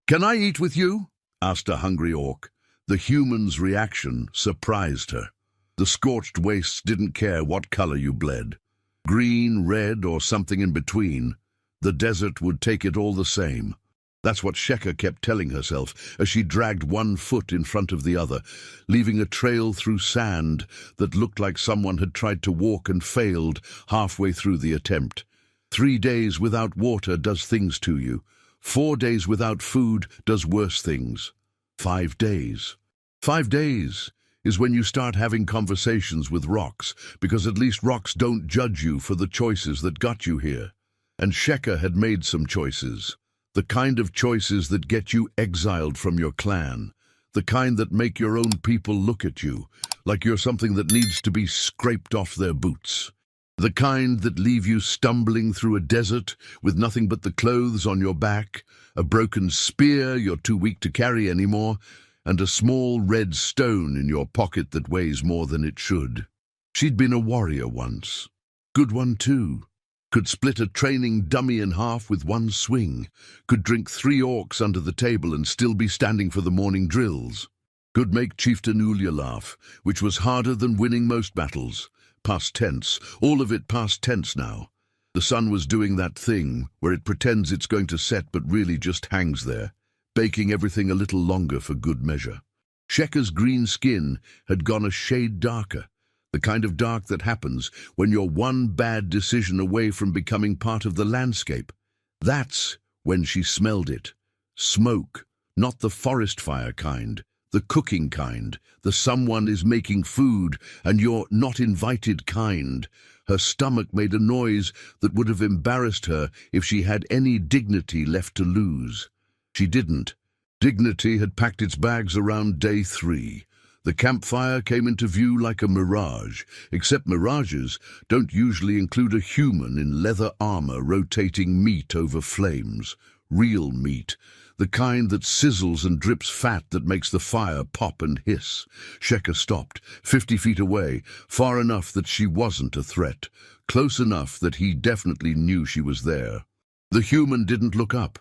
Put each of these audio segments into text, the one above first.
"Can I eat with you?" asked a hungry orc. The human's reaction surprised her. The scorched wastes didn't care what color you bled. Green, red, or something in between. The desert would take it all the same. That's what Sheka kept telling herself as she dragged one foot in front of the other, leaving a trail through sand that looked like someone had tried to walk and failed halfway through the attempt. 3 days without water does things to you. 4 days without food does worse things. 5 days. 5 days is when you start having conversations with rocks, because at least rocks don't judge you for the choices that got you here. And Sheka had made some choices. The kind of choices that get you exiled from your clan. The kind that make your own people look at you like you're something that needs to be scraped off their boots. The kind that leave you stumbling through a desert with nothing but the clothes on your back, a broken spear you're too weak to carry anymore, and a small red stone in your pocket that weighs more than it should. She'd been a warrior once. Good one too. Could split a training dummy in half with one swing. Could drink 3 orcs under the table and still be standing for the morning drills. Could make Chieftain Ulya laugh, which was harder than winning most battles. Past tense, all of it past tense now. The sun was doing that thing where it pretends it's going to set but really just hangs there, baking everything a little longer for good measure. Sheka's green skin had gone a shade darker. The kind of dark that happens when you're one bad decision away from becoming part of the landscape. That's when she smelled it. Smoke, not the forest fire kind, the cooking kind, the someone is making food and you're not invited kind. Her stomach made a noise that would have embarrassed her if she had any dignity left to lose. She didn't. Dignity had packed its bags around day 3. The campfire came into view like a mirage, except mirages don't usually include a human in leather armor rotating meat over flames. Real meat, the kind that sizzles and drips fat that makes the fire pop and hiss. Sheka stopped, 50 feet away, far enough that she wasn't a threat, close enough that he definitely knew she was there. The human didn't look up.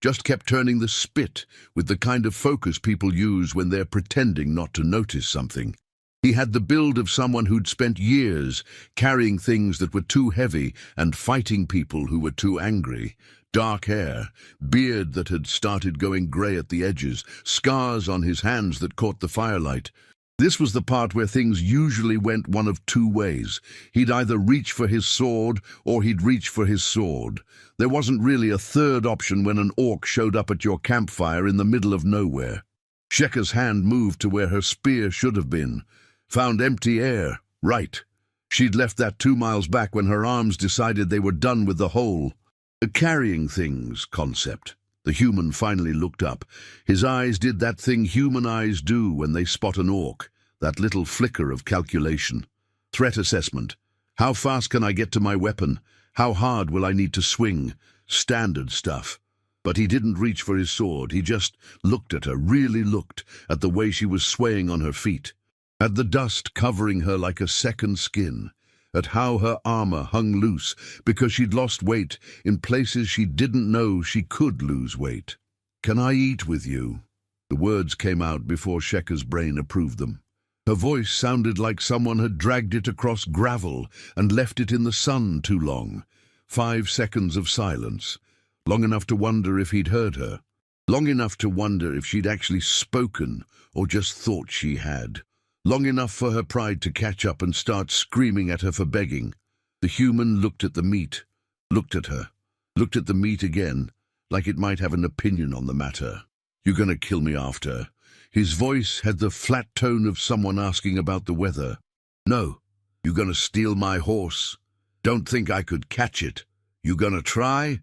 Just kept turning the spit with the kind of focus people use when they're pretending not to notice something. He had the build of someone who'd spent years carrying things that were too heavy and fighting people who were too angry. Dark hair, beard that had started going grey at the edges, scars on his hands that caught the firelight. This was the part where things usually went one of 2 ways. He'd either reach for his sword or he'd reach for his sword. There wasn't really a third option when an orc showed up at your campfire in the middle of nowhere. Sheka's hand moved to where her spear should have been. Found empty air. Right. She'd left that 2 miles back when her arms decided they were done with the hole. A carrying things concept. The human finally looked up. His eyes did that thing human eyes do when they spot an orc, that little flicker of calculation. Threat assessment. How fast can I get to my weapon? How hard will I need to swing? Standard stuff. But he didn't reach for his sword. He just looked at her, really looked, at the way she was swaying on her feet, at the dust covering her like a second skin, at how her armor hung loose because she'd lost weight in places she didn't know she could lose weight. "Can I eat with you?" The words came out before Sheka's brain approved them. Her voice sounded like someone had dragged it across gravel and left it in the sun too long. 5 seconds of silence, long enough to wonder if he'd heard her, long enough to wonder if she'd actually spoken or just thought she had. Long enough for her pride to catch up and start screaming at her for begging. The human looked at the meat, looked at her, looked at the meat again, like it might have an opinion on the matter. "You gonna kill me after?" His voice had the flat tone of someone asking about the weather. "No. You gonna steal my horse? Don't think I could catch it. You gonna try?"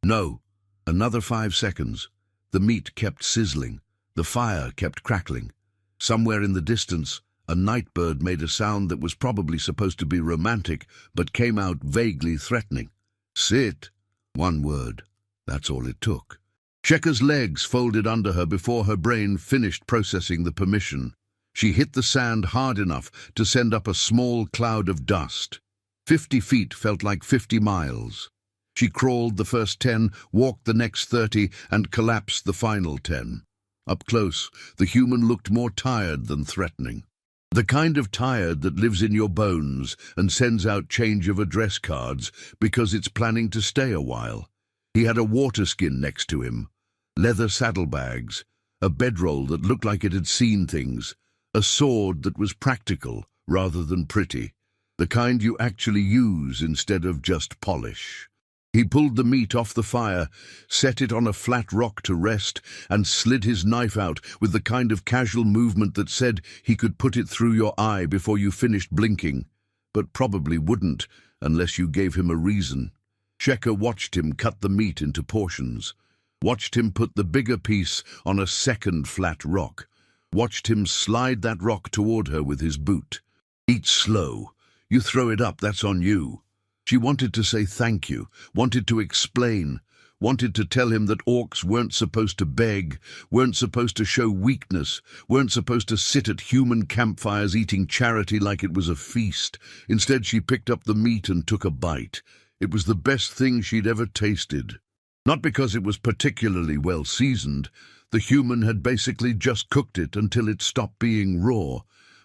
"No." Another 5 seconds. The meat kept sizzling. The fire kept crackling. Somewhere in the distance, a nightbird made a sound that was probably supposed to be romantic, but came out vaguely threatening. "Sit." 1 word. That's all it took. Sheka's legs folded under her before her brain finished processing the permission. She hit the sand hard enough to send up a small cloud of dust. 50 feet felt like 50 miles. She crawled the first 10, walked the next 30, and collapsed the final 10. Up close, the human looked more tired than threatening. The kind of tired that lives in your bones and sends out change of address cards because it's planning to stay a while. He had a water skin next to him, leather saddlebags, a bedroll that looked like it had seen things, a sword that was practical rather than pretty, the kind you actually use instead of just polish. He pulled the meat off the fire, set it on a flat rock to rest, and slid his knife out with the kind of casual movement that said he could put it through your eye before you finished blinking, but probably wouldn't unless you gave him a reason. Sheka watched him cut the meat into portions, watched him put the bigger piece on a second flat rock, watched him slide that rock toward her with his boot. Eat slow. You throw it up, that's on you. She wanted to say thank you, wanted to explain, wanted to tell him that orcs weren't supposed to beg, weren't supposed to show weakness, weren't supposed to sit at human campfires eating charity like it was a feast. Instead, she picked up the meat and took a bite. It was the best thing she'd ever tasted. Not because it was particularly well seasoned. The human had basically just cooked it until it stopped being raw,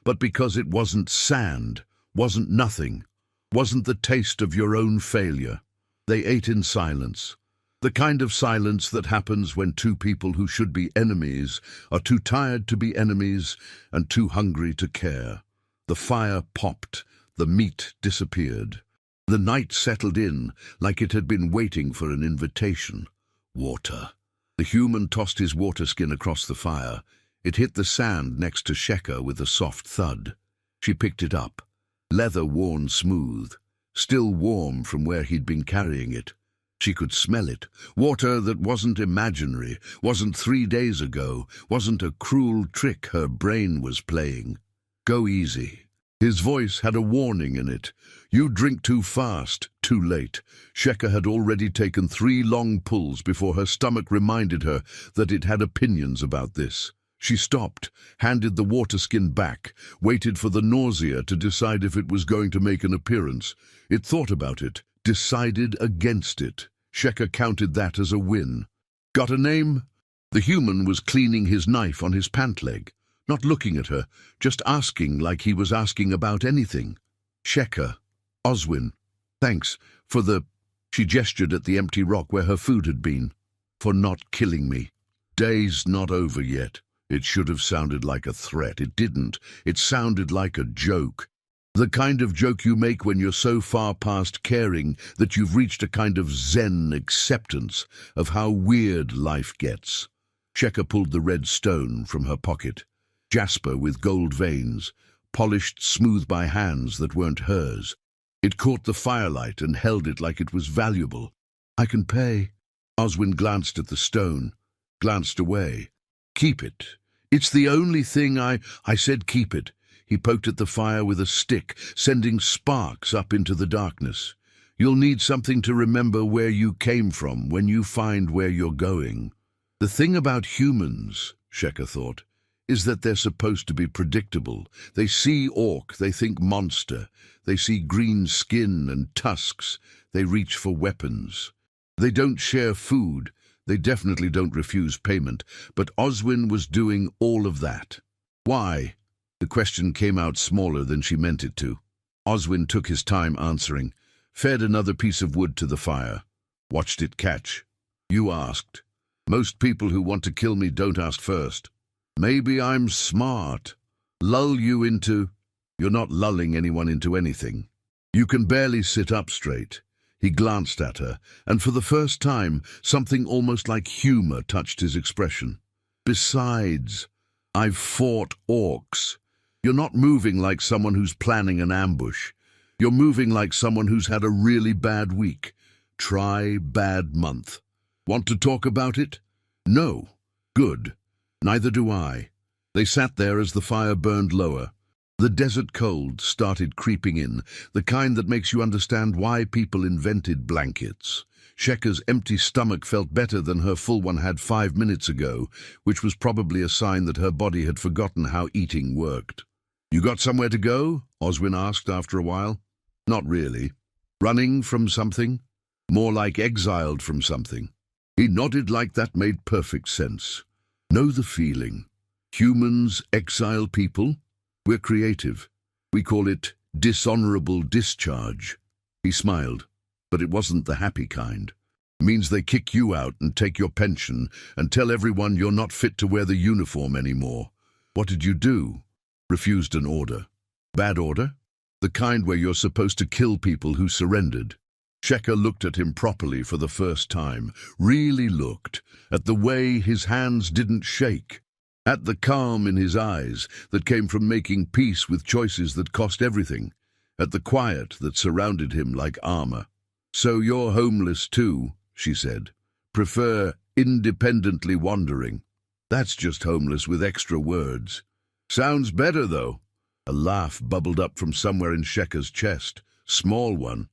but because it wasn't sand, wasn't nothing. Wasn't the taste of your own failure. They ate in silence. The kind of silence that happens when two people who should be enemies are too tired to be enemies and too hungry to care. The fire popped. The meat disappeared. The night settled in like it had been waiting for an invitation. Water. The human tossed his water skin across the fire. It hit the sand next to Sheka with a soft thud. She picked it up. Leather worn smooth, still warm from where he'd been carrying it. She could smell it. Water that wasn't imaginary, wasn't 3 days ago, wasn't a cruel trick her brain was playing. Go easy. His voice had a warning in it. You drink too fast, too late. Sheka had already taken 3 long pulls before her stomach reminded her that it had opinions about this. She stopped, handed the water skin back, waited for the nausea to decide if it was going to make an appearance. It thought about it, decided against it. Sheka counted that as a win. Got a name? The human was cleaning his knife on his pant leg, not looking at her, just asking like he was asking about anything. Sheka. Oswin. Thanks for the... She gestured at the empty rock where her food had been. For not killing me. Day's not over yet. It should have sounded like a threat. It didn't. It sounded like a joke. The kind of joke you make when you're so far past caring that you've reached a kind of zen acceptance of how weird life gets. Sheka pulled the red stone from her pocket. Jasper with gold veins, polished smooth by hands that weren't hers. It caught the firelight and held it like it was valuable. I can pay. Oswin glanced at the stone, glanced away. Keep it. It's the only thing I said keep it. He poked at the fire with a stick, sending sparks up into the darkness. You'll need something to remember where you came from when you find where you're going. The thing about humans, Sheka thought, is that they're supposed to be predictable. They see orc, they think monster. They see green skin and tusks. They reach for weapons. They don't share food. They definitely don't refuse payment, but Oswin was doing all of that. Why? The question came out smaller than she meant it to. Oswin took his time answering, fed another piece of wood to the fire, watched it catch. You asked. Most people who want to kill me don't ask first. Maybe I'm smart. Lull you into... You're not lulling anyone into anything. You can barely sit up straight. He glanced at her, and for the first time, something almost like humor touched his expression. Besides, I've fought orcs. You're not moving like someone who's planning an ambush. You're moving like someone who's had a really bad week. Try bad month. Want to talk about it? No. Good. Neither do I. They sat there as the fire burned lower. The desert cold started creeping in, the kind that makes you understand why people invented blankets. Sheka's empty stomach felt better than her full one had 5 minutes ago, which was probably a sign that her body had forgotten how eating worked. You got somewhere to go? Oswin asked after a while. Not really. Running from something? More like exiled from something. He nodded like that made perfect sense. Know the feeling. Humans exile people. We're creative. We call it dishonorable discharge. He smiled, but it wasn't the happy kind. It means they kick you out and take your pension and tell everyone you're not fit to wear the uniform anymore. What did you do? Refused an order. Bad order? The kind where you're supposed to kill people who surrendered. Shekhar looked at him properly for the first time, really looked, at the way his hands didn't shake, at the calm in his eyes that came from making peace with choices that cost everything, at the quiet that surrounded him like armor. So you're homeless too, she said. Prefer independently wandering. That's just homeless with extra words. Sounds better, though. A laugh bubbled up from somewhere in Shekhar's chest. Small one.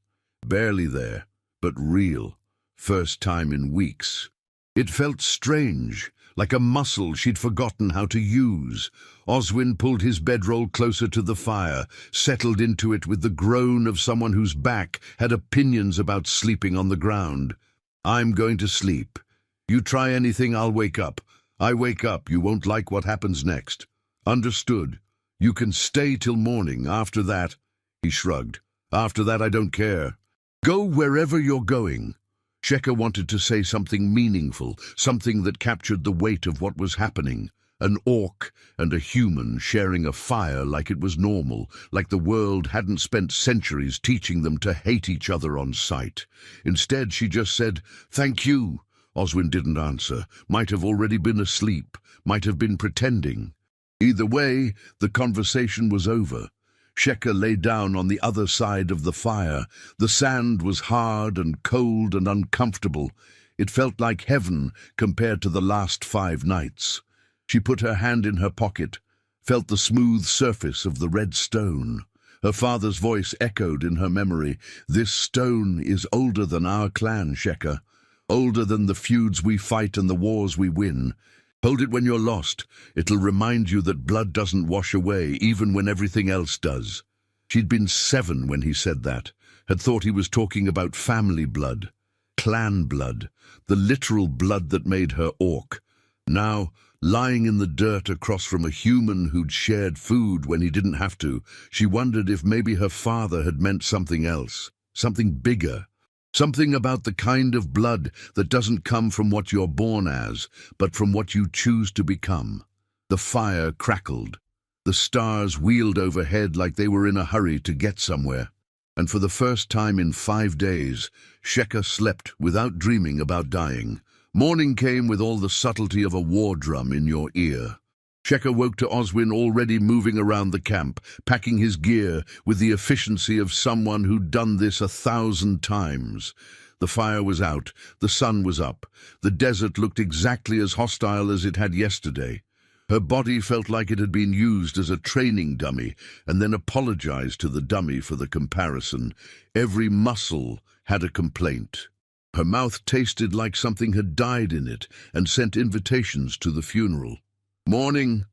Barely there, but real. First time in weeks. It felt strange, like a muscle she'd forgotten how to use. Oswin pulled his bedroll closer to the fire, settled into it with the groan of someone whose back had opinions about sleeping on the ground. I'm going to sleep. You try anything, I'll wake up. I wake up, you won't like what happens next. Understood. You can stay till morning. After that, he shrugged. After that, I don't care. Go wherever you're going. Shekhar wanted to say something meaningful, something that captured the weight of what was happening. An orc and a human sharing a fire like it was normal, like the world hadn't spent centuries teaching them to hate each other on sight. Instead, she just said, "Thank you." Oswin didn't answer, might have already been asleep, might have been pretending. Either way, the conversation was over. Shekhar lay down on the other side of the fire. The sand was hard and cold and uncomfortable. It felt like heaven compared to the last 5 nights. She put her hand in her pocket, felt the smooth surface of the red stone. Her father's voice echoed in her memory. This stone is older than our clan, Shekhar. Older than the feuds we fight and the wars we win. Hold it when you're lost. It'll remind you that blood doesn't wash away, even when everything else does. She'd been 7 when he said that, had thought he was talking about family blood, clan blood, the literal blood that made her orc. Now, lying in the dirt across from a human who'd shared food when he didn't have to, she wondered if maybe her father had meant something else, something bigger. Something about the kind of blood that doesn't come from what you're born as, but from what you choose to become. The fire crackled. The stars wheeled overhead like they were in a hurry to get somewhere. And for the first time in 5 days, Shekhar slept without dreaming about dying. Morning came with all the subtlety of a war drum in your ear. Shekhar woke to Oswin already moving around the camp, packing his gear with the efficiency of someone who'd done this 1,000 times. The fire was out, the sun was up. The desert looked exactly as hostile as it had yesterday. Her body felt like it had been used as a training dummy, and then apologized to the dummy for the comparison. Every muscle had a complaint. Her mouth tasted like something had died in it, and sent invitations to the funeral. Morning.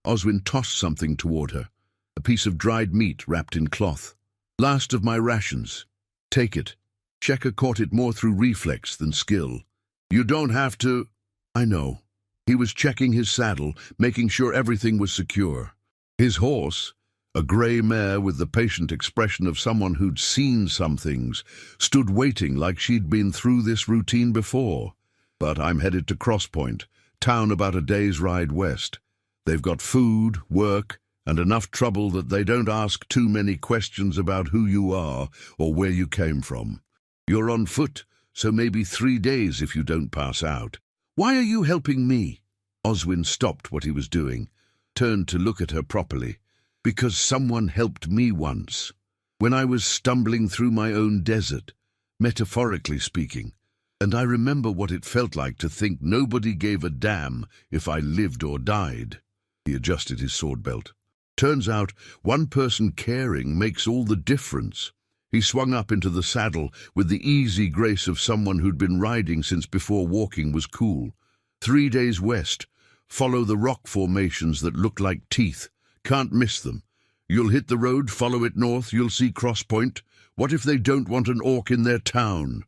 Oswin tossed something toward her, a piece of dried meat wrapped in cloth. Last of my rations. Take it. Shekhar caught it more through reflex than skill. You don't have to. I know. He was checking his saddle, making sure everything was secure. His horse, a grey mare with the patient expression of someone who'd seen some things, stood waiting like she'd been through this routine before. But I'm headed to Crosspoint, town about a day's ride west. They've got food, work, and enough trouble that they don't ask too many questions about who you are or where you came from. You're on foot, so maybe 3 days if you don't pass out. Why are you helping me? Oswin stopped what he was doing, turned to look at her properly. Because someone helped me once, when I was stumbling through my own desert, metaphorically speaking. And I remember what it felt like to think nobody gave a damn if I lived or died. He adjusted his sword belt. Turns out, one person caring makes all the difference. He swung up into the saddle with the easy grace of someone who'd been riding since before walking was cool. 3 days west. Follow the rock formations that look like teeth. Can't miss them. You'll hit the road, follow it north, you'll see Crosspoint. What if they don't want an orc in their town?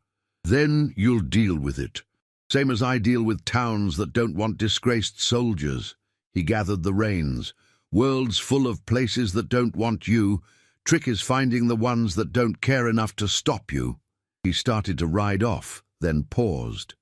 Then you'll deal with it. Same as I deal with towns that don't want disgraced soldiers. He gathered the reins. World's full of places that don't want you. Trick is finding the ones that don't care enough to stop you. He started to ride off, then paused,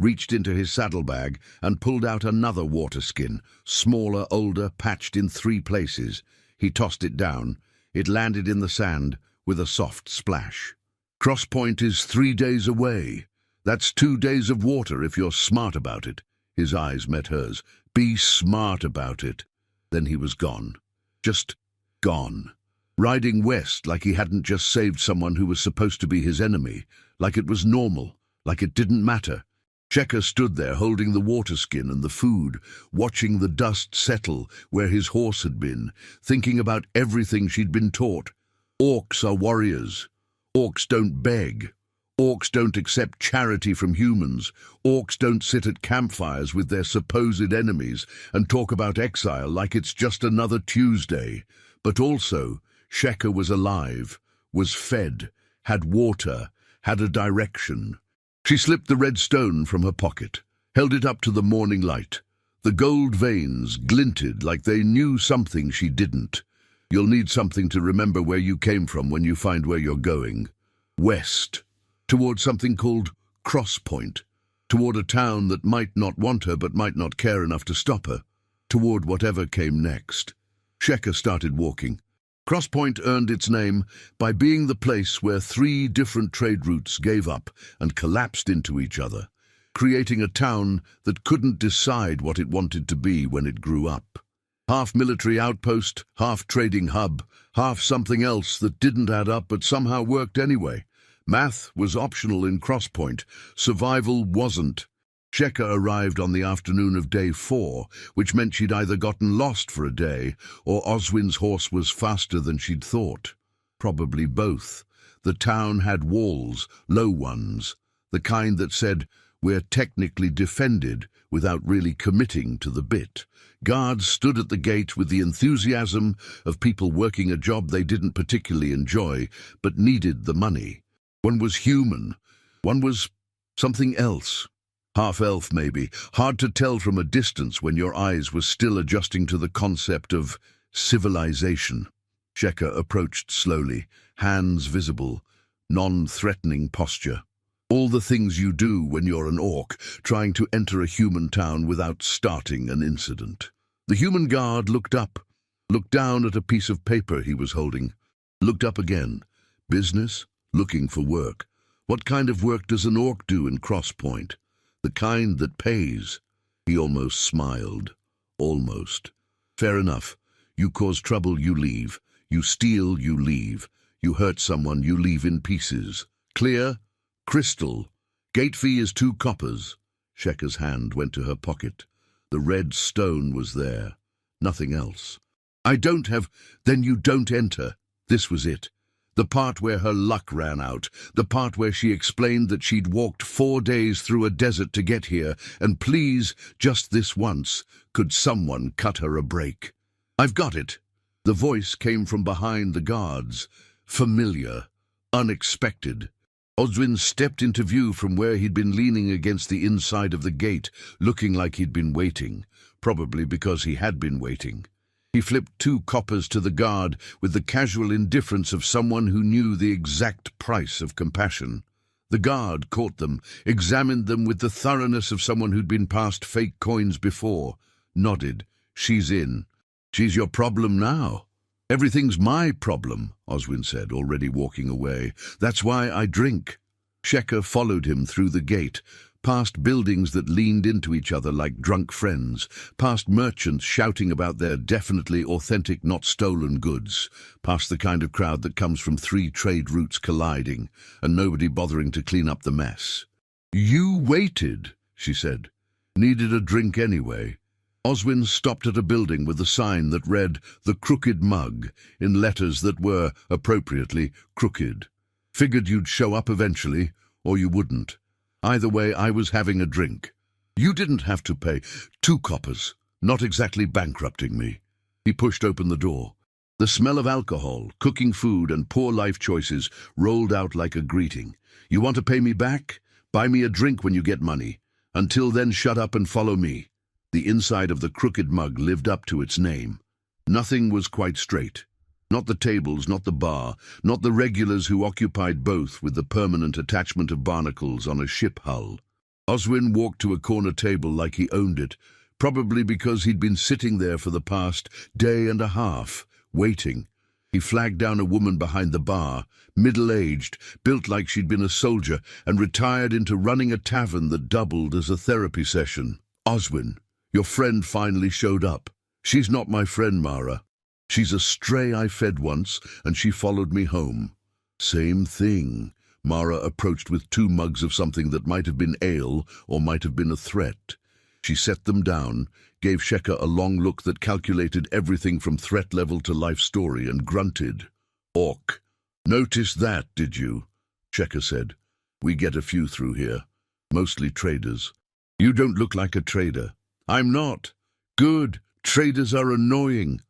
reached into his saddlebag and pulled out another water skin, smaller, older, patched in 3 places. He tossed it down. It landed in the sand with a soft splash. Cross Point is 3 days away. That's 2 days of water if you're smart about it. His eyes met hers. Be smart about it. Then he was gone. Just gone. Riding west like he hadn't just saved someone who was supposed to be his enemy, like it was normal, like it didn't matter. Checker stood there holding the water skin and the food, watching the dust settle where his horse had been, thinking about everything she'd been taught. Orcs are warriors. Orcs don't beg. Orcs don't accept charity from humans. Orcs don't sit at campfires with their supposed enemies and talk about exile like it's just another Tuesday. But also, Sheka was alive, was fed, had water, had a direction. She slipped the red stone from her pocket, held it up to the morning light. The gold veins glinted like they knew something she didn't. You'll need something to remember where you came from when you find where you're going. West, toward something called Cross Point, toward a town that might not want her but might not care enough to stop her, toward whatever came next. Sheka started walking. Cross Point earned its name by being the place where 3 different trade routes gave up and collapsed into each other, creating a town that couldn't decide what it wanted to be when it grew up. Half military outpost, half trading hub, half something else that didn't add up but somehow worked anyway. Math was optional in Cross Point. Survival wasn't. Sheka arrived on the afternoon of day 4, which meant she'd either gotten lost for a day or Oswin's horse was faster than she'd thought. Probably both. The town had walls, low ones, the kind that said, "We're technically defended," without really committing to the bit. Guards stood at the gate with the enthusiasm of people working a job they didn't particularly enjoy, but needed the money. One was human. One was something else. Half-elf, maybe. Hard to tell from a distance when your eyes were still adjusting to the concept of civilization. Sheka approached slowly, hands visible, non-threatening posture. All the things you do when you're an orc, trying to enter a human town without starting an incident. The human guard looked up, looked down at a piece of paper he was holding, looked up again. Business? Looking for work. What kind of work does an orc do in Cross Point? The kind that pays. He almost smiled. Almost. Fair enough. You cause trouble, you leave. You steal, you leave. You hurt someone, you leave in pieces. Clear? Crystal. Gate fee is 2 coppers. Sheka's hand went to her pocket. The red stone was there. Nothing else. I don't have... Then you don't enter. This was it. The part where her luck ran out, the part where she explained that she'd walked 4 days through a desert to get here, and please, just this once, could someone cut her a break? I've got it. The voice came from behind the guards. Familiar. Unexpected. Oswin stepped into view from where he'd been leaning against the inside of the gate, looking like he'd been waiting, probably because he had been waiting. He flipped 2 coppers to the guard with the casual indifference of someone who knew the exact price of compassion. The guard caught them, examined them with the thoroughness of someone who'd been past fake coins before, nodded. She's in. She's your problem now. Everything's my problem, Oswin said, already walking away. That's why I drink. Sheka followed him through the gate, past buildings that leaned into each other like drunk friends, past merchants shouting about their definitely authentic, not stolen goods, past the kind of crowd that comes from 3 trade routes colliding, and nobody bothering to clean up the mess. You waited, she said. Needed a drink anyway. Oswin stopped at a building with a sign that read, "The Crooked Mug," in letters that were, appropriately, crooked. Figured you'd show up eventually, or you wouldn't. Either way, I was having a drink. You didn't have to pay. 2 coppers, not exactly bankrupting me. He pushed open the door. The smell of alcohol, cooking food, and poor life choices rolled out like a greeting. You want to pay me back? Buy me a drink when you get money. Until then, shut up and follow me." The inside of the crooked mug lived up to its name. Nothing was quite straight. Not the tables, not the bar, not the regulars who occupied both with the permanent attachment of barnacles on a ship hull. Oswin walked to a corner table like he owned it, probably because he'd been sitting there for the past day and a half, waiting. He flagged down a woman behind the bar, middle-aged, built like she'd been a soldier, and retired into running a tavern that doubled as a therapy session. "Oswin, your friend finally showed up." "She's not my friend, Mara. She's a stray I fed once, and she followed me home." "Same thing." Mara approached with 2 mugs of something that might have been ale or might have been a threat. She set them down, gave Sheka a long look that calculated everything from threat level to life story, and grunted. "Orc. Noticed that, did you?" Sheka said. "We get a few through here. Mostly traders." "You don't look like a trader." "I'm not." "Good. Traders are annoying."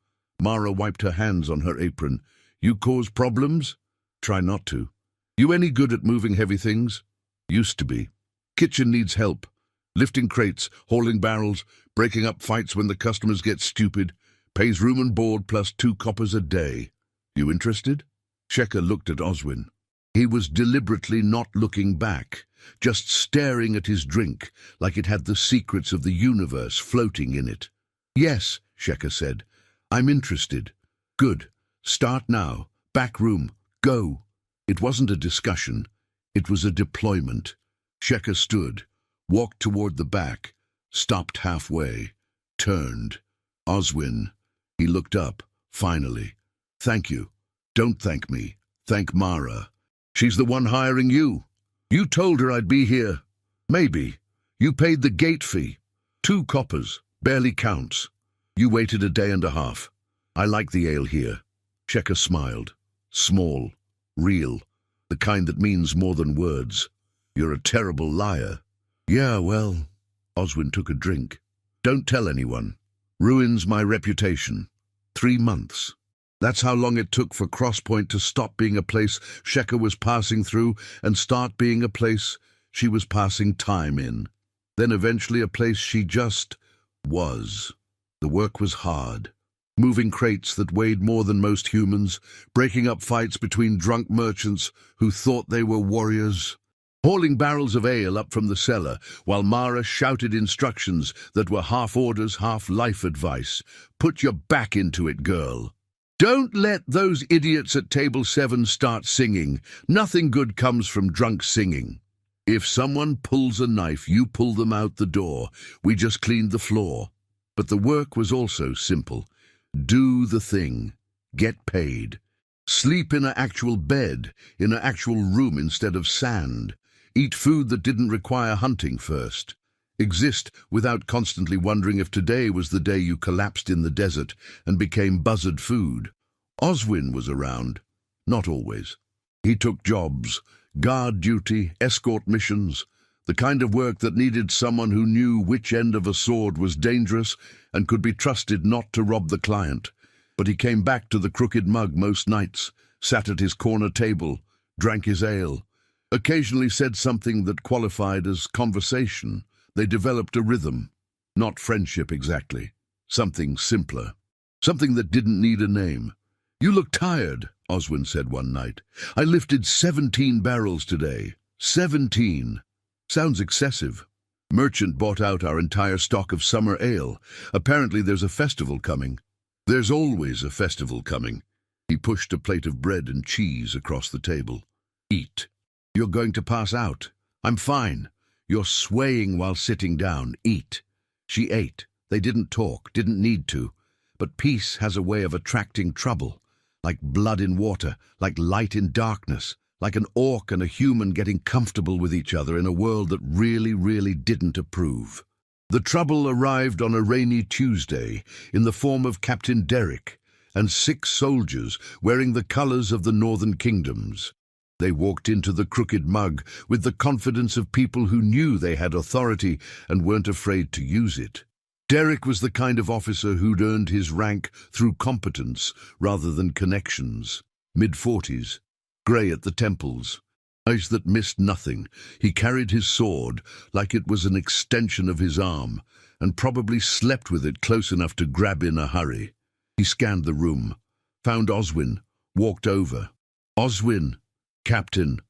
Mara wiped her hands on her apron. "You cause problems?" "Try not to." "You any good at moving heavy things?" "Used to be." "Kitchen needs help. Lifting crates, hauling barrels, breaking up fights when the customers get stupid. Pays room and board plus 2 coppers a day. You interested?" Sheka looked at Oswin. He was deliberately not looking back, just staring at his drink like it had the secrets of the universe floating in it. "Yes," Sheka said. "I'm interested." "Good. Start now. Back room. Go." It wasn't a discussion. It was a deployment. Sheka stood, walked toward the back, stopped halfway, turned. "Oswin." He looked up, finally. "Thank you. Don't thank me. Thank Mara. She's the one hiring you. You told her I'd be here." "Maybe. You paid the gate fee. 2 coppers. Barely counts. You waited a day and a half. I like the ale here." Sheka smiled. Small. Real. The kind that means more than words. "You're a terrible liar." "Yeah, well." Oswin took a drink. "Don't tell anyone. Ruins my reputation." 3 months. That's how long it took for Crosspoint to stop being a place Sheka was passing through and start being a place she was passing time in. Then eventually a place she just was. The work was hard. Moving crates that weighed more than most humans, breaking up fights between drunk merchants who thought they were warriors, hauling barrels of ale up from the cellar while Mara shouted instructions that were half orders, half life advice. "Put your back into it, girl. Don't let those idiots at table 7 start singing. Nothing good comes from drunk singing. If someone pulls a knife, you pull them out the door. We just cleaned the floor." But the work was also simple. Do the thing. Get paid. Sleep in an actual bed, in an actual room instead of sand. Eat food that didn't require hunting first. Exist without constantly wondering if today was the day you collapsed in the desert and became buzzard food. Oswin was around. Not always. He took jobs, guard duty, escort missions, the kind of work that needed someone who knew which end of a sword was dangerous and could be trusted not to rob the client. But he came back to the crooked mug most nights, sat at his corner table, drank his ale, occasionally said something that qualified as conversation. They developed a rhythm. Not friendship exactly. Something simpler. Something that didn't need a name. "You look tired," Oswin said one night. "I lifted 17 barrels today. 17. Sounds excessive. Merchant bought out our entire stock of summer ale. Apparently there's a festival coming." "There's always a festival coming." He pushed a plate of bread and cheese across the table. "Eat." "You're going to pass out." "I'm fine." "You're swaying while sitting down. Eat." She ate. They didn't talk, didn't need to. But peace has a way of attracting trouble. Like blood in water, like light in darkness. Like an orc and a human getting comfortable with each other in a world that really didn't approve. The trouble arrived on a rainy Tuesday in the form of Captain Derrick and 6 soldiers wearing the colors of the Northern Kingdoms. They walked into the crooked mug with the confidence of people who knew they had authority and weren't afraid to use it. Derrick was the kind of officer who'd earned his rank through competence rather than connections. Mid-40s. Grey at the temples. Eyes that missed nothing. He carried his sword like it was an extension of his arm, and probably slept with it close enough to grab in a hurry. He scanned the room, found Oswin, walked over. "Oswin, Captain."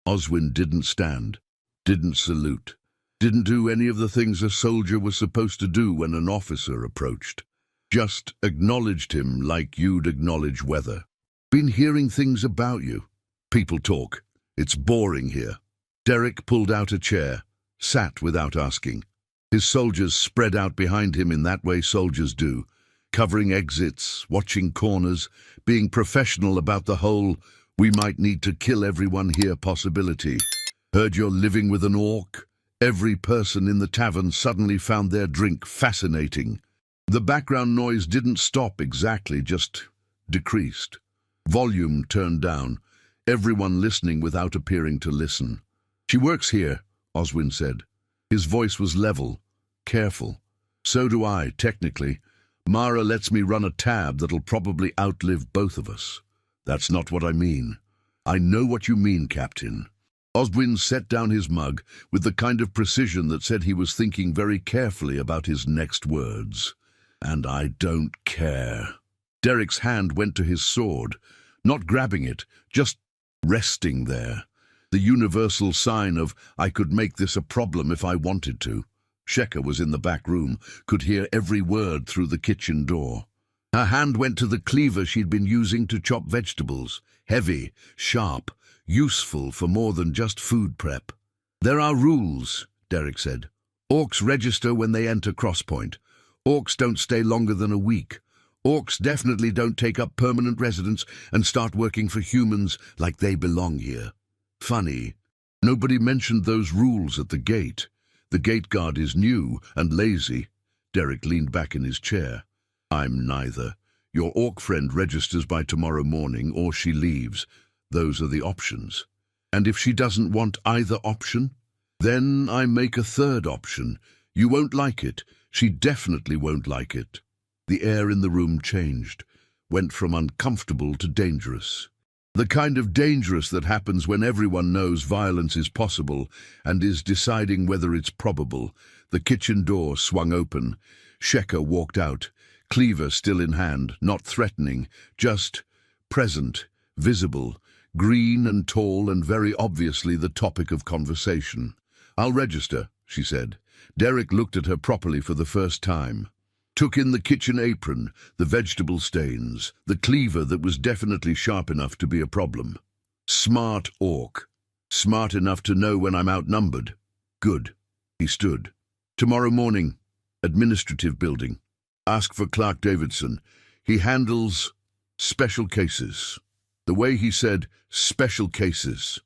Oswin didn't stand, didn't salute, didn't do any of the things a soldier was supposed to do when an officer approached. Just acknowledged him like you'd acknowledge weather. "Been hearing things about you. People talk. It's boring here." Derek pulled out a chair, sat without asking. His soldiers spread out behind him in that way soldiers do, covering exits, watching corners, being professional about the whole "we might need to kill everyone here" possibility. "Heard you're living with an orc?" Every person in the tavern suddenly found their drink fascinating. The background noise didn't stop exactly, just decreased. Volume turned down, everyone listening without appearing to listen. "She works here," Oswin said. His voice was level, careful. "So do I, technically. Mara lets me run a tab that'll probably outlive both of us." "That's not what I mean." "I know what you mean, Captain." Oswin set down his mug with the kind of precision that said he was thinking very carefully about his next words. "And I don't care." Derek's hand went to his sword, not grabbing it, just resting there. The universal sign of "I could make this a problem if I wanted to." Sheka was in the back room, could hear every word through the kitchen door. Her hand went to the cleaver she'd been using to chop vegetables. Heavy, sharp, useful for more than just food prep. "There are rules," Derek said. "Orcs register when they enter Crosspoint. Orcs don't stay longer than a week. Orcs definitely don't take up permanent residence and start working for humans like they belong here." Funny, nobody mentioned those rules at the gate. The gate guard is new and lazy. Derek leaned back in his chair. "I'm neither. Your orc friend registers by tomorrow morning, or she leaves. Those are the options. And if she doesn't want either option, then I make a third option. You won't like it. She definitely won't like it." The air in the room changed, went from uncomfortable to dangerous. The kind of dangerous that happens when everyone knows violence is possible and is deciding whether it's probable. The kitchen door swung open. Sheka walked out, cleaver still in hand, not threatening, just present, visible, green and tall and very obviously the topic of conversation. "I'll register," she said. Derek looked at her properly for the first time. Took in the kitchen apron, the vegetable stains, the cleaver that was definitely sharp enough to be a problem. "Smart orc. Smart enough to know when I'm outnumbered." "Good." He stood. "Tomorrow morning, administrative building. Ask for Clark Davidson. He handles special cases." The way he said "special cases"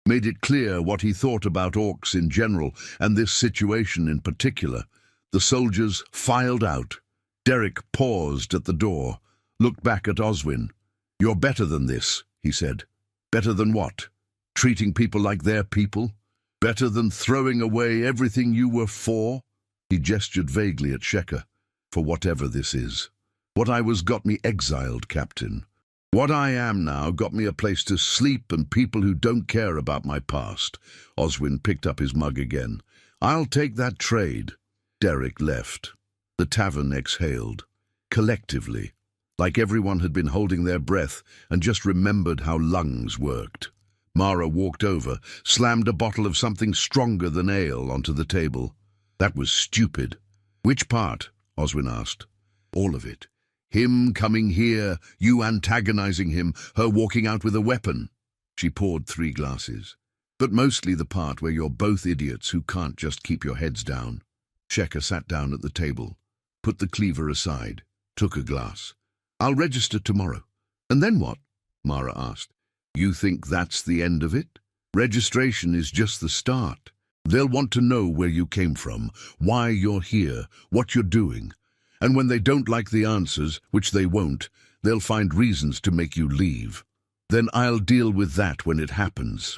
made it clear what he thought about orcs in general and this situation in particular. The soldiers filed out. Derek paused at the door, looked back at Oswin. "You're better than this," he said. "Better than what? Treating people like they're people? Better than throwing away everything you were for?" He gestured vaguely at Sheka. "For whatever this is. What I was got me exiled, Captain. What I am now got me a place to sleep and people who don't care about my past." Oswin picked up his mug again. "I'll take that trade." Derek left. The tavern exhaled, collectively, like everyone had been holding their breath and just remembered how lungs worked. Mara walked over, slammed a bottle of something stronger than ale onto the table. "That was stupid." "Which part?" Oswin asked. "All of it. Him coming here, you antagonizing him, her walking out with a weapon." She poured 3 glasses. "But mostly the part where you're both idiots who can't just keep your heads down." Sheka sat down at the table, put the cleaver aside, took a glass. "I'll register tomorrow." "And then what?" Mara asked. "You think that's the end of it? Registration is just the start. They'll want to know where you came from, why you're here, what you're doing. And when they don't like the answers, which they won't, they'll find reasons to make you leave. Then I'll deal with that when it happens."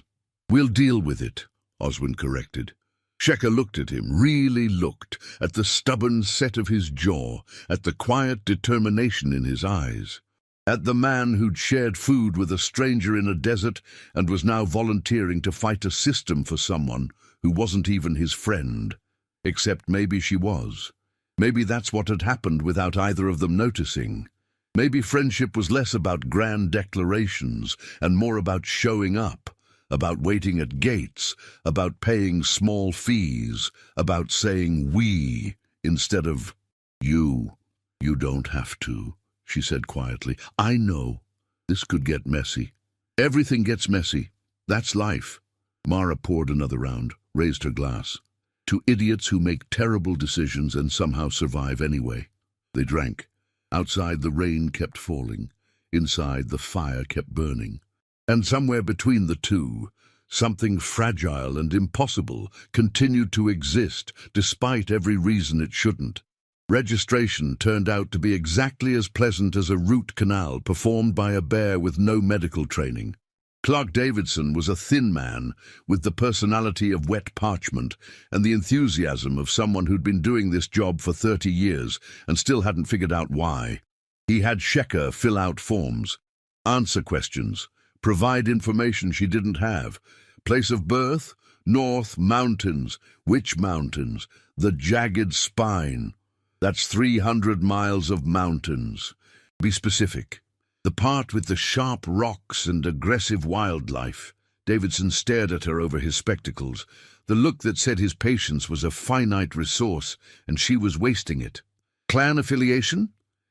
"We'll deal with it," Oswin corrected. Sheka looked at him, really looked, at the stubborn set of his jaw, at the quiet determination in his eyes. At the man who'd shared food with a stranger in a desert and was now volunteering to fight a system for someone who wasn't even his friend. Except maybe she was. Maybe that's what had happened without either of them noticing. Maybe friendship was less about grand declarations and more about showing up, about waiting at gates, about paying small fees, about saying we instead of you. You don't have to, she said quietly. I know. This could get messy. Everything gets messy. That's life. Mara poured another round, raised her glass. To idiots who make terrible decisions and somehow survive anyway. They drank. Outside, the rain kept falling. Inside, the fire kept burning. And somewhere between the two, something fragile and impossible continued to exist despite every reason it shouldn't. Registration turned out to be exactly as pleasant as a root canal performed by a bear with no medical training. Clark Davidson was a thin man with the personality of wet parchment and the enthusiasm of someone who'd been doing this job for 30 years and still hadn't figured out why. He had Shekhar fill out forms, answer questions, provide information she didn't have. Place of birth? North Mountains. Which mountains? The jagged spine. That's 300 miles of mountains. Be specific. The part with the sharp rocks and aggressive wildlife. Davidson stared at her over his spectacles, the look that said his patience was a finite resource and she was wasting it. Clan affiliation?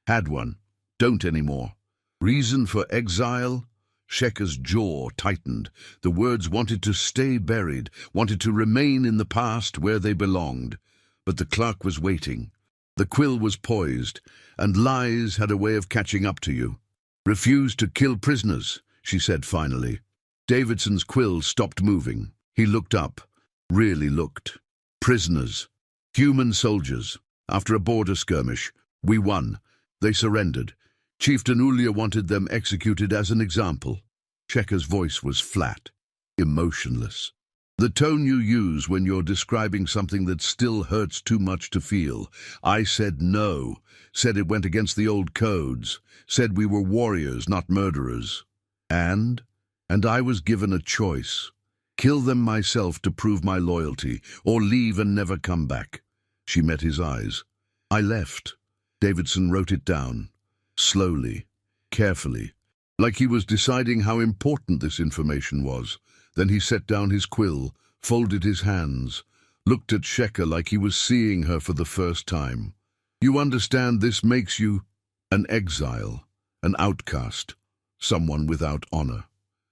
Had one. Don't anymore. Reason for exile? Shekhar's jaw tightened. The words wanted to stay buried, wanted to remain in the past where they belonged. But the clerk was waiting. The quill was poised, and lies had a way of catching up to you. Refused to kill prisoners, she said finally. Davidson's quill stopped moving. He looked up. Really looked. Prisoners. Human soldiers. After a border skirmish. We won. They surrendered. Chieftain Ulia wanted them executed as an example. Shekhar's voice was flat, emotionless. The tone you use when you're describing something that still hurts too much to feel. I said no, said it went against the old codes, said we were warriors, not murderers. And I was given a choice. Kill them myself to prove my loyalty, or leave and never come back. She met his eyes. I left. Davidson wrote it down. Slowly, carefully, like he was deciding how important this information was. Then he set down his quill, folded his hands, looked at Shekhar like he was seeing her for the first time. You understand this makes you an exile, an outcast, someone without honor.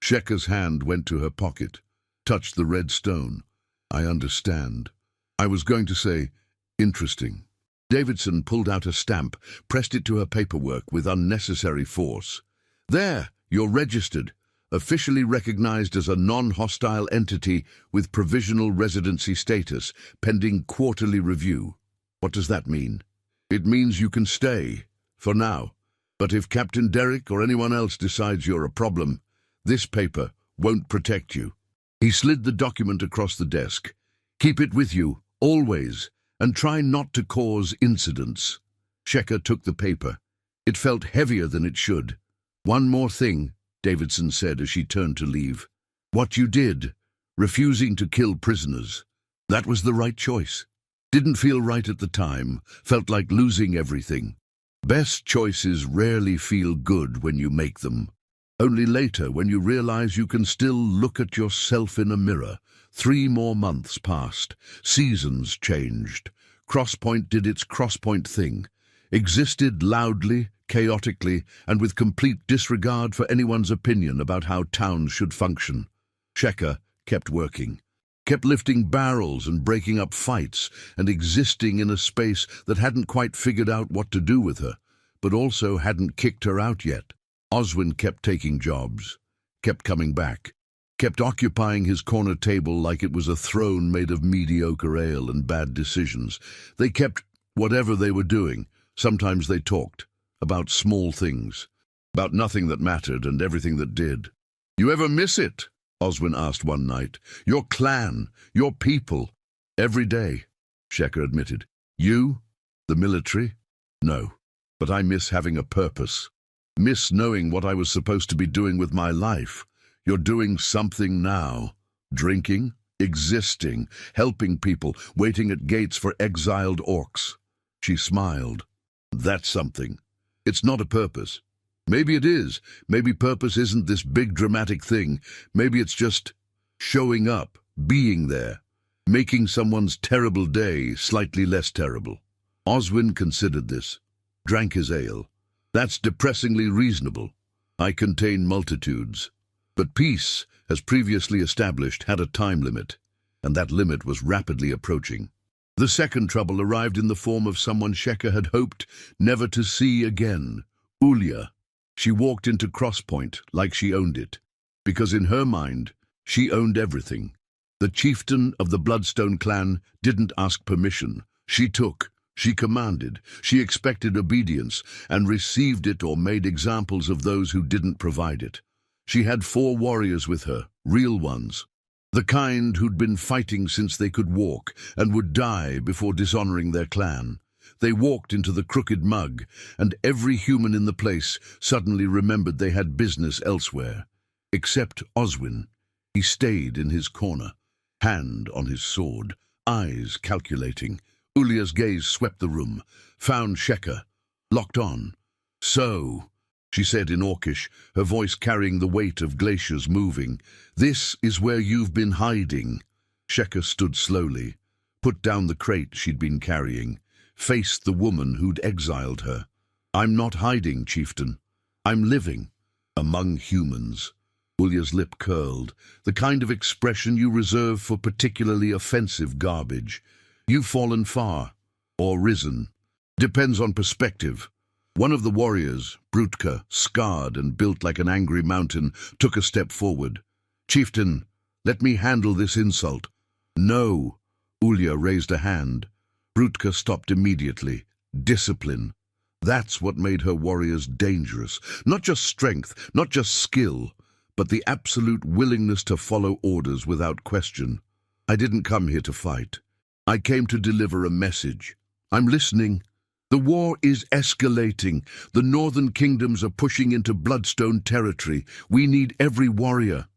Shekhar's hand went to her pocket, touched the red stone. I understand. I was going to say, interesting. Davidson pulled out a stamp, pressed it to her paperwork with unnecessary force. There, you're registered, officially recognized as a non-hostile entity with provisional residency status, pending quarterly review. What does that mean? It means you can stay, for now. But if Captain Derrick or anyone else decides you're a problem, this paper won't protect you. He slid the document across the desk. Keep it with you, always, and try not to cause incidents. Shekhar took the paper. It felt heavier than it should. One more thing, Davidson said as she turned to leave. What you did, refusing to kill prisoners, that was the right choice. Didn't feel right at the time, felt like losing everything. Best choices rarely feel good when you make them. Only later, when you realize you can still look at yourself in a mirror. 3 more months passed. Seasons changed. Crosspoint did its Crosspoint thing. Existed loudly, chaotically, and with complete disregard for anyone's opinion about how towns should function. Shekhar kept working. Kept lifting barrels and breaking up fights and existing in a space that hadn't quite figured out what to do with her, but also hadn't kicked her out yet. Oswin kept taking jobs, kept coming back, kept occupying his corner table like it was a throne made of mediocre ale and bad decisions. They kept whatever they were doing. Sometimes they talked about small things, about nothing that mattered and everything that did. You ever miss it? Oswin asked one night. Your clan, your people. Every day, Shekhar admitted. You? The military? No, but I miss having a purpose. Miss knowing what I was supposed to be doing with my life. You're doing something now. Drinking, existing, helping people, waiting at gates for exiled orcs. She smiled. That's something. It's not a purpose. Maybe it is. Maybe purpose isn't this big dramatic thing. Maybe it's just showing up, being there, making someone's terrible day slightly less terrible. Oswin considered this, drank his ale. That's depressingly reasonable. I contain multitudes. But peace, as previously established, had a time limit, and that limit was rapidly approaching. The second trouble arrived in the form of someone Sheka had hoped never to see again, Ulya. She walked into Crosspoint like she owned it, because in her mind, she owned everything. The chieftain of the Bloodstone clan didn't ask permission. She took, she commanded, she expected obedience, and received it or made examples of those who didn't provide it. She had 4 warriors with her, real ones. The kind who'd been fighting since they could walk and would die before dishonoring their clan. They walked into the crooked mug, and every human in the place suddenly remembered they had business elsewhere. Except Oswin. He stayed in his corner, hand on his sword, eyes calculating. Ulya's gaze swept the room, found Sheka, locked on. So, she said in Orcish, her voice carrying the weight of glaciers moving, this is where you've been hiding. Sheka stood slowly, put down the crate she'd been carrying, faced the woman who'd exiled her. I'm not hiding, chieftain. I'm living. Among humans. Ulya's lip curled, the kind of expression you reserve for particularly offensive garbage. You've fallen far, or risen. Depends on perspective. One of the warriors, Brutka, scarred and built like an angry mountain, took a step forward. Chieftain, let me handle this insult. No. Ulya raised a hand. Brutka stopped immediately. Discipline. That's what made her warriors dangerous. Not just strength, not just skill, but the absolute willingness to follow orders without question. I didn't come here to fight. I came to deliver a message. I'm listening. The war is escalating. The northern kingdoms are pushing into Bloodstone territory. We need every warrior.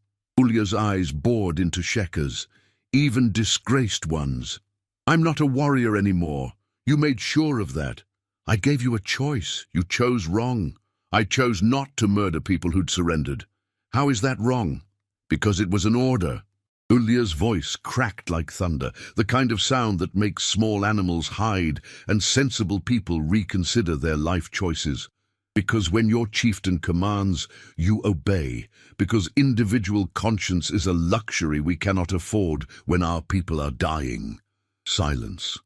Ulya's eyes bored into Sheka's, even disgraced ones. I'm not a warrior anymore. You made sure of that. I gave you a choice. You chose wrong. I chose not to murder people who'd surrendered. How is that wrong? Because it was an order. Ulya's voice cracked like thunder, the kind of sound that makes small animals hide and sensible people reconsider their life choices. Because when your chieftain commands, you obey. Because individual conscience is a luxury we cannot afford when our people are dying. Silence.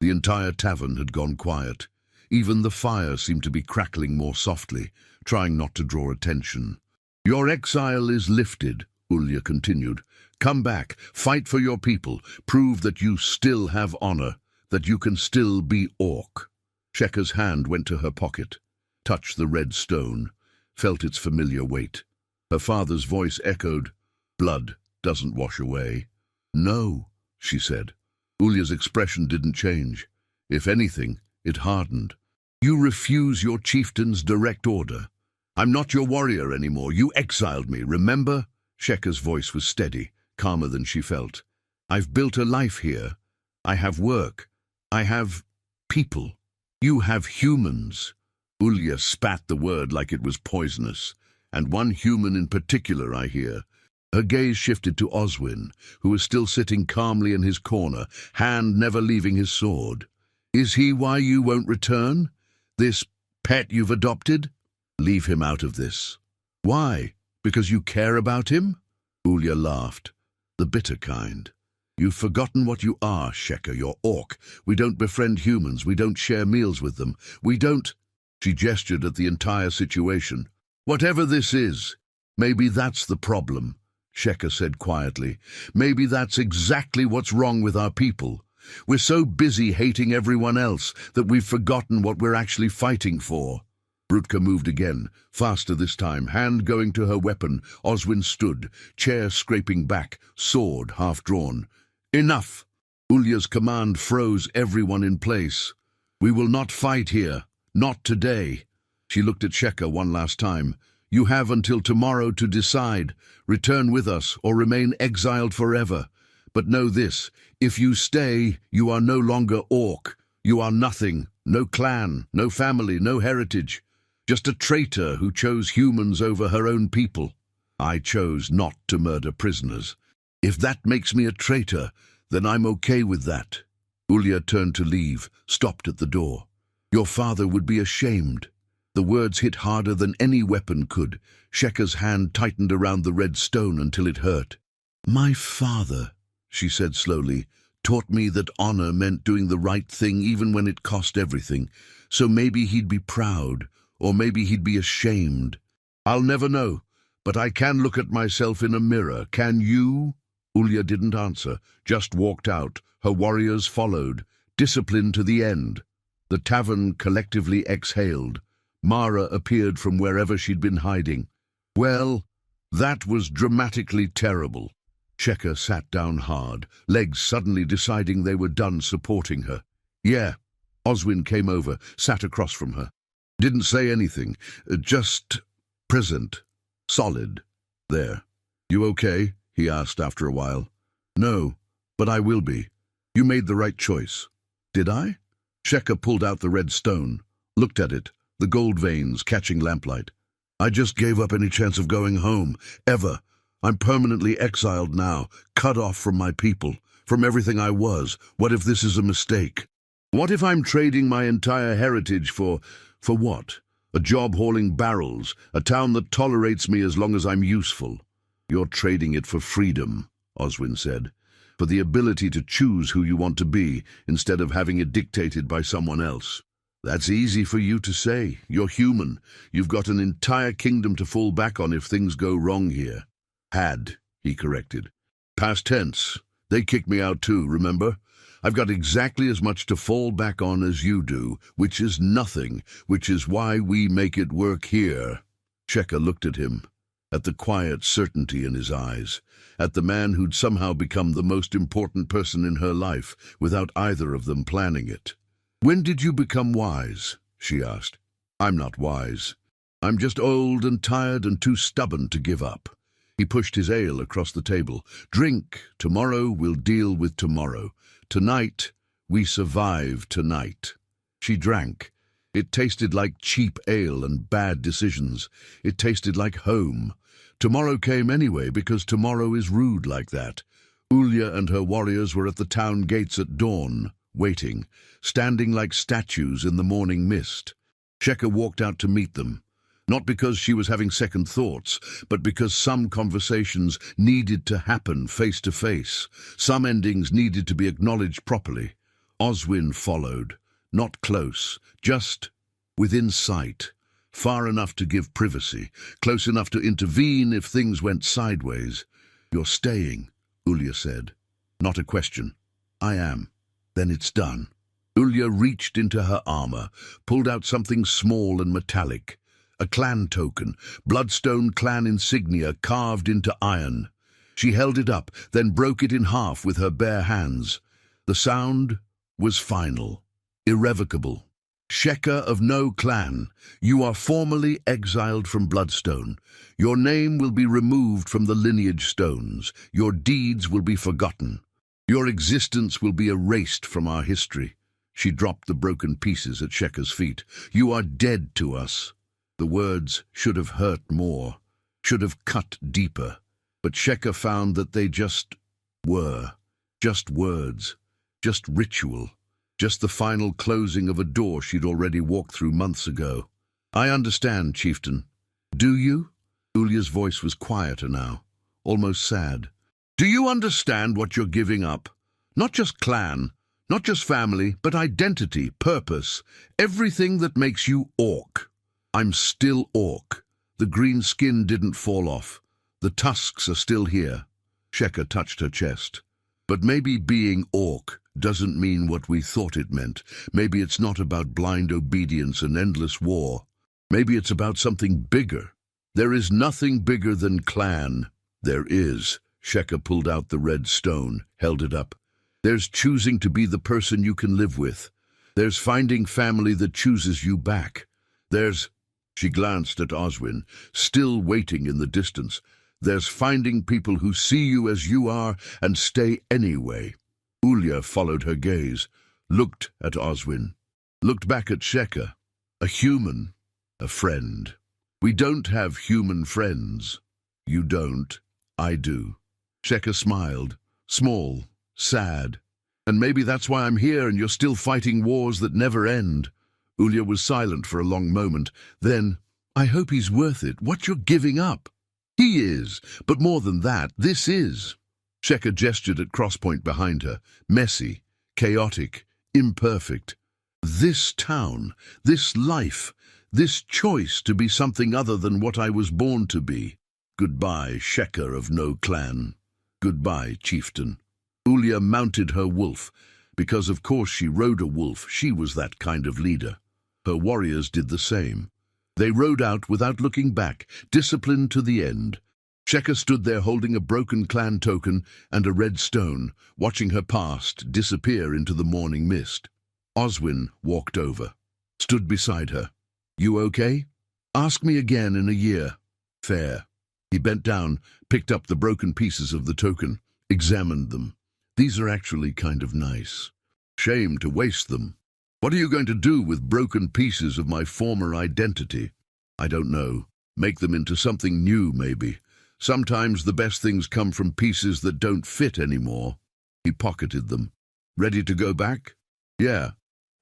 The entire tavern had gone quiet. Even the fire seemed to be crackling more softly, trying not to draw attention. Your exile is lifted, Ulya continued. Come back, fight for your people, prove that you still have honor, that you can still be orc. Sheka's hand went to her pocket, touched the red stone, felt its familiar weight. Her father's voice echoed, blood doesn't wash away. No, she said. Ulya's expression didn't change. If anything, it hardened. You refuse your chieftain's direct order. I'm not your warrior anymore. You exiled me, remember? Sheka's voice was steady, calmer than she felt. I've built a life here. I have work. I have people. You have humans. Ulya spat the word like it was poisonous. And one human in particular, I hear. Her gaze shifted to Oswin, who was still sitting calmly in his corner, hand never leaving his sword. Is he why you won't return? This pet you've adopted? Leave him out of this. Why? Because you care about him? Ulya laughed. The bitter kind. You've forgotten what you are, Sheka. You're orc. We don't befriend humans. We don't share meals with them. We don't... She gestured at the entire situation. Whatever this is, maybe that's the problem, Sheka said quietly. Maybe that's exactly what's wrong with our people. We're so busy hating everyone else that we've forgotten what we're actually fighting for. Brutka moved again, faster this time, hand going to her weapon. Oswin stood, chair scraping back, sword half drawn. Enough! Ulya's command froze everyone in place. We will not fight here. Not today. She looked at Sheka one last time. You have until tomorrow to decide. Return with us or remain exiled forever. But know this, if you stay, you are no longer Orc. You are nothing, no clan, no family, no heritage. Just a traitor who chose humans over her own people. I chose not to murder prisoners. If that makes me a traitor, then I'm okay with that. Ulya turned to leave, stopped at the door. Your father would be ashamed. The words hit harder than any weapon could. Sheka's hand tightened around the red stone until it hurt. My father, she said slowly, taught me that honor meant doing the right thing even when it cost everything. So maybe he'd be proud, or maybe he'd be ashamed. I'll never know, but I can look at myself in a mirror. Can you? Ulya didn't answer, just walked out. Her warriors followed, disciplined to the end. The tavern collectively exhaled. Mara appeared from wherever she'd been hiding. Well, that was dramatically terrible. Sheka sat down hard, legs suddenly deciding they were done supporting her. Yeah. Oswin came over, sat across from her. Didn't say anything, just present, solid. There. You okay? He asked after a while. No, but I will be. You made the right choice. Did I? Sheka pulled out the red stone, looked at it, the gold veins catching lamplight. I just gave up any chance of going home, ever. I'm permanently exiled now, cut off from my people, from everything I was. What if this is a mistake? What if I'm trading my entire heritage for what? A job hauling barrels, a town that tolerates me as long as I'm useful. You're trading it for freedom, Oswin said, for the ability to choose who you want to be instead of having it dictated by someone else. That's easy for you to say. You're human. You've got an entire kingdom to fall back on if things go wrong here. Had, he corrected. Past tense. They kicked me out too, remember? I've got exactly as much to fall back on as you do, which is nothing, which is why we make it work here. Sheka looked at him, at the quiet certainty in his eyes, at the man who'd somehow become the most important person in her life without either of them planning it. When did you become wise? She asked. I'm not wise. I'm just old and tired and too stubborn to give up. He pushed his ale across the table. Drink. Tomorrow we'll deal with tomorrow. Tonight, we survive tonight. She drank. It tasted like cheap ale and bad decisions. It tasted like home. Tomorrow came anyway because tomorrow is rude like that. Ulya and her warriors were at the town gates at dawn, waiting, standing like statues in the morning mist. Sheka walked out to meet them, not because she was having second thoughts, but because some conversations needed to happen face to face. Some endings needed to be acknowledged properly. Oswin followed, not close, just within sight, far enough to give privacy, close enough to intervene if things went sideways. You're staying, Ulya said. Not a question. I am. Then it's done. Ulya reached into her armor, pulled out something small and metallic. A clan token, bloodstone clan insignia carved into iron. She held it up, then broke it in half with her bare hands. The sound was final, irrevocable. Sheka of no clan, you are formally exiled from Bloodstone. Your name will be removed from the lineage stones. Your deeds will be forgotten. Your existence will be erased from our history. She dropped the broken pieces at Sheka's feet. You are dead to us. The words should have hurt more, should have cut deeper. But Sheka found that they just were. Just words. Just ritual. Just the final closing of a door she'd already walked through months ago. I understand, chieftain. Do you? Ulya's voice was quieter now, almost sad. Do you understand what you're giving up? Not just clan, not just family, but identity, purpose, everything that makes you Orc. I'm still Orc. The green skin didn't fall off. The tusks are still here. Sheka touched her chest. But maybe being Orc doesn't mean what we thought it meant. Maybe it's not about blind obedience and endless war. Maybe it's about something bigger. There is nothing bigger than clan. There is. Sheka pulled out the red stone, held it up. There's choosing to be the person you can live with. There's finding family that chooses you back. There's... She glanced at Oswin, still waiting in the distance. There's finding people who see you as you are and stay anyway. Ulya followed her gaze, looked at Oswin, looked back at Sheka. A human, a friend. We don't have human friends. You don't. I do. Sheka smiled, small, sad. And maybe that's why I'm here and you're still fighting wars that never end. Ulya was silent for a long moment. Then, I hope he's worth it. What you're giving up. He is, but more than that, this is. Sheka gestured at Crosspoint behind her. Messy, chaotic, imperfect. This town, this life, this choice to be something other than what I was born to be. Goodbye, Sheka of no clan. Goodbye, chieftain. Ulya mounted her wolf, because of course she rode a wolf. She was that kind of leader. Her warriors did the same. They rode out without looking back, disciplined to the end. Sheka stood there holding a broken clan token and a red stone, watching her past disappear into the morning mist. Oswin walked over, stood beside her. You okay? Ask me again in a year. Fair. He bent down, picked up the broken pieces of the token, examined them. These are actually kind of nice. Shame to waste them. What are you going to do with broken pieces of my former identity? I don't know. Make them into something new, maybe. Sometimes the best things come from pieces that don't fit anymore. He pocketed them. Ready to go back? Yeah.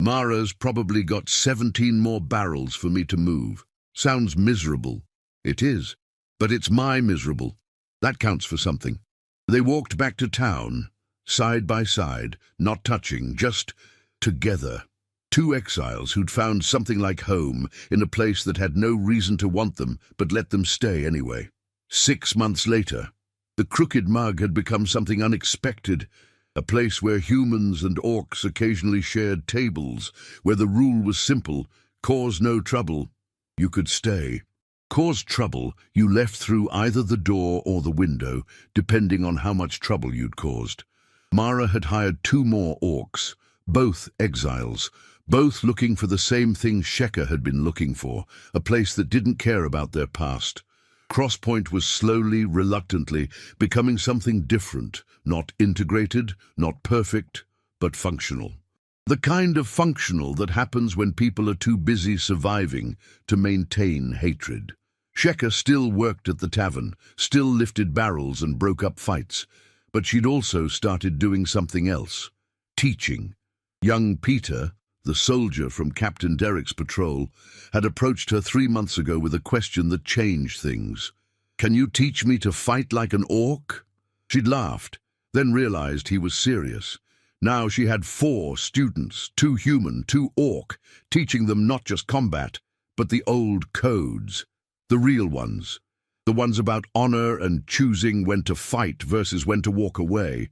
Mara's probably got 17 more barrels for me to move. Sounds miserable. It is. But it's my miserable. That counts for something. They walked back to town, side by side, not touching, just together. Two exiles who'd found something like home in a place that had no reason to want them, but let them stay anyway. 6 months later, the Crooked Mug had become something unexpected, a place where humans and orcs occasionally shared tables, where the rule was simple, cause no trouble, you could stay. Cause trouble, you left through either the door or the window, depending on how much trouble you'd caused. Mara had hired 2 more orcs, both exiles, both looking for the same thing Sheka had been looking for, a place that didn't care about their past. Crosspoint was slowly, reluctantly, becoming something different, not integrated, not perfect, but functional. The kind of functional that happens when people are too busy surviving to maintain hatred. Sheka still worked at the tavern, still lifted barrels and broke up fights, but she'd also started doing something else. Teaching. Young Peter, the soldier from Captain Derek's patrol, had approached her 3 months ago with a question that changed things. Can you teach me to fight like an orc? She'd laughed, then realized he was serious. Now she had 4 students, 2 human, 2 orc, teaching them not just combat, but the old codes. The real ones. The ones about honor and choosing when to fight versus when to walk away.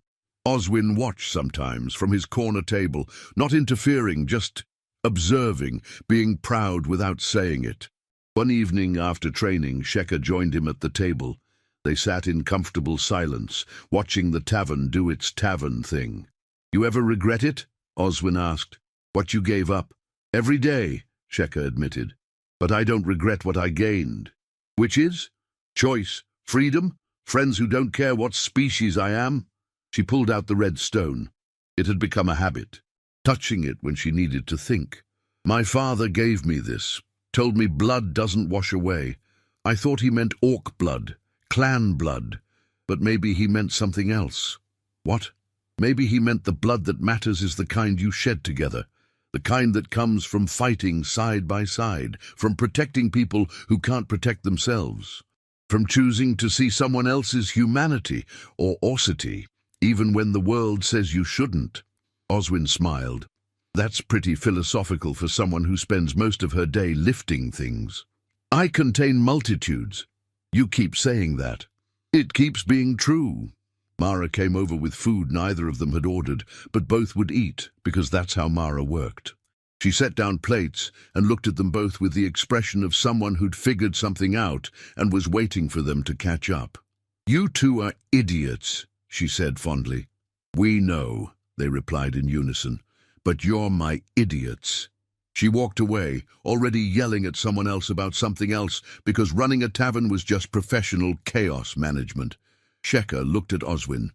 Oswin watched sometimes from his corner table, not interfering, just observing, being proud without saying it. One evening after training, Sheka joined him at the table. They sat in comfortable silence, watching the tavern do its tavern thing. You ever regret it? Oswin asked. What you gave up? Every day, Sheka admitted. But I don't regret what I gained. Which is? Choice, freedom, friends who don't care what species I am. She pulled out the red stone. It had become a habit, touching it when she needed to think. My father gave me this, told me blood doesn't wash away. I thought he meant orc blood, clan blood, but maybe he meant something else. What? Maybe he meant the blood that matters is the kind you shed together, the kind that comes from fighting side by side, from protecting people who can't protect themselves, from choosing to see someone else's humanity or orcity, even when the world says you shouldn't. Oswin smiled. That's pretty philosophical for someone who spends most of her day lifting things. I contain multitudes. You keep saying that. It keeps being true. Mara came over with food neither of them had ordered, but both would eat, because that's how Mara worked. She set down plates and looked at them both with the expression of someone who'd figured something out and was waiting for them to catch up. You two are idiots, she said fondly. We know, they replied in unison, but you're my idiots. She walked away, already yelling at someone else about something else, because running a tavern was just professional chaos management. Sheka looked at Oswin.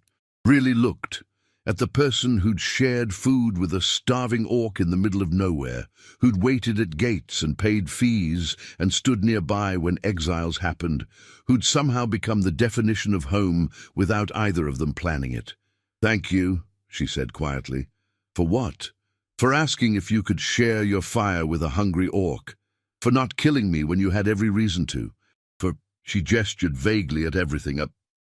Really looked. At the person who'd shared food with a starving orc in the middle of nowhere, who'd waited at gates and paid fees and stood nearby when exiles happened, who'd somehow become the definition of home without either of them planning it. "Thank you," she said quietly. "For what?" "For asking if you could share your fire with a hungry orc. For not killing me when you had every reason to. For," she gestured vaguely at everything,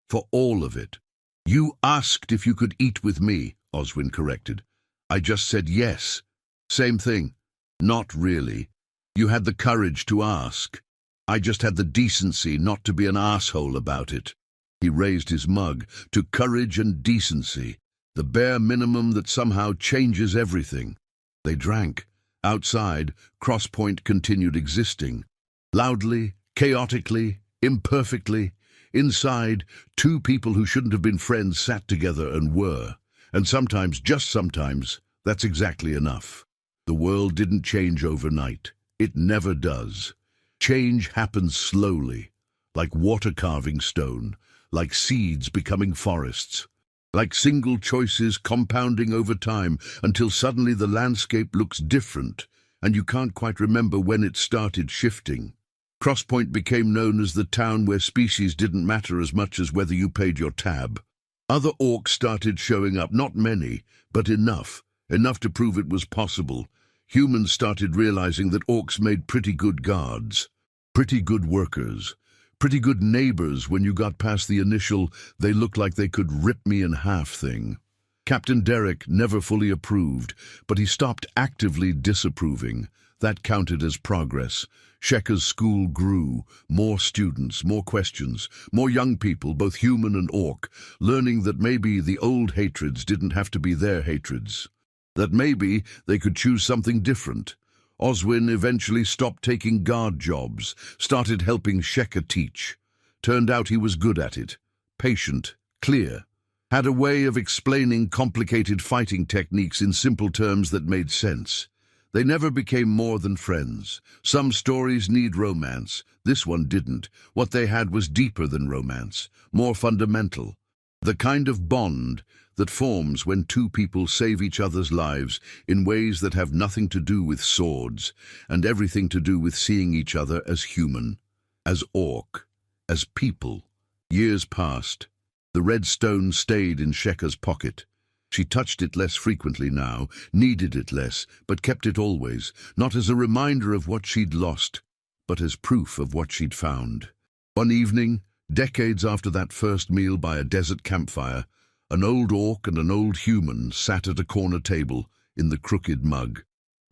"for all of it." "You asked if you could eat with me," Oswin corrected. "I just said yes." "Same thing." "Not really. You had the courage to ask. I just had the decency not to be an asshole about it." He raised his mug to courage and decency, the bare minimum that somehow changes everything. They drank. Outside, Crosspoint continued existing. Loudly, chaotically, imperfectly. Inside, two people who shouldn't have been friends sat together and were. And sometimes, just sometimes, that's exactly enough. The world didn't change overnight. It never does. Change happens slowly, like water carving stone, like seeds becoming forests, like single choices compounding over time until suddenly the landscape looks different, and you can't quite remember when it started shifting. Crosspoint became known as the town where species didn't matter as much as whether you paid your tab. Other orcs started showing up, not many, but enough to prove it was possible. Humans started realizing that orcs made pretty good guards, pretty good workers, pretty good neighbors when you got past the initial "they look like they could rip me in half" thing. Captain Derek never fully approved, but he stopped actively disapproving. That counted as progress. Sheka's school grew, more students, more questions, more young people, both human and orc, learning that maybe the old hatreds didn't have to be their hatreds, that maybe they could choose something different. Oswin eventually stopped taking guard jobs, started helping Sheka teach. Turned out he was good at it, patient, clear, had a way of explaining complicated fighting techniques in simple terms that made sense. They never became more than friends. Some stories need romance. This one didn't. What they had was deeper than romance, more fundamental. The kind of bond that forms when two people save each other's lives in ways that have nothing to do with swords and everything to do with seeing each other as human, as orc, as people. Years passed. The red stone stayed in Sheka's pocket. She touched it less frequently now, needed it less, but kept it always, not as a reminder of what she'd lost, but as proof of what she'd found. One evening, decades after that first meal by a desert campfire, an old orc and an old human sat at a corner table in the crooked mug,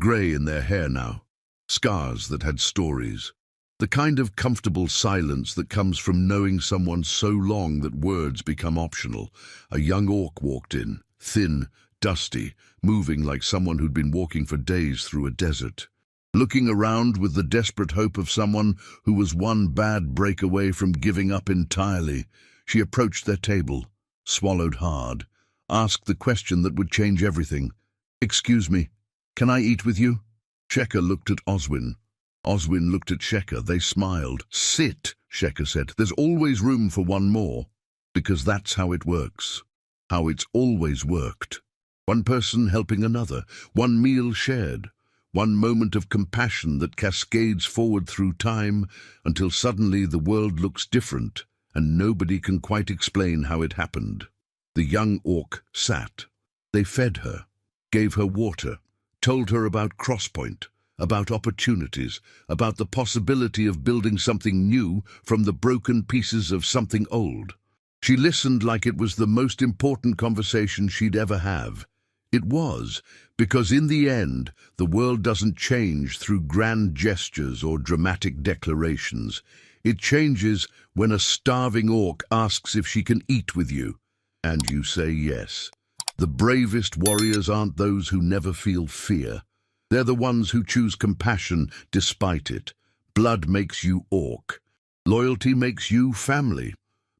grey in their hair now, scars that had stories. The kind of comfortable silence that comes from knowing someone so long that words become optional. A young orc walked in, thin, dusty, moving like someone who'd been walking for days through a desert. Looking around with the desperate hope of someone who was one bad break away from giving up entirely, she approached their table, swallowed hard, asked the question that would change everything. "Excuse me, can I eat with you?" Sheka looked at Oswin. Oswin looked at Sheka. They smiled. "Sit," Sheka said. "There's always room for one more, because that's how it works. How it's always worked. One person helping another, one meal shared, one moment of compassion that cascades forward through time until suddenly the world looks different and nobody can quite explain how it happened." The young orc sat. They fed her, gave her water, told her about Crosspoint, about opportunities, about the possibility of building something new from the broken pieces of something old. She listened like it was the most important conversation she'd ever have. It was, because in the end, the world doesn't change through grand gestures or dramatic declarations. It changes when a starving orc asks if she can eat with you, and you say yes. The bravest warriors aren't those who never feel fear. They're the ones who choose compassion despite it. Blood makes you orc. Loyalty makes you family.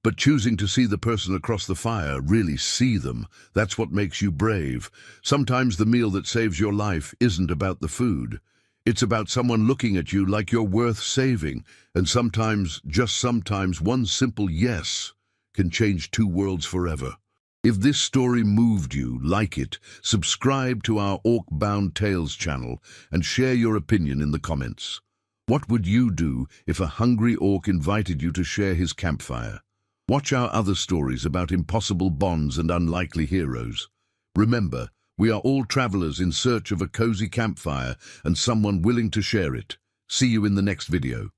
But choosing to see the person across the fire, really see them, that's what makes you brave. Sometimes the meal that saves your life isn't about the food. It's about someone looking at you like you're worth saving, and sometimes, just sometimes, one simple yes can change two worlds forever. If this story moved you, like it, subscribe to our Orcbound Tales channel, and share your opinion in the comments. What would you do if a hungry orc invited you to share his campfire? Watch our other stories about impossible bonds and unlikely heroes. Remember, we are all travelers in search of a cozy campfire and someone willing to share it. See you in the next video.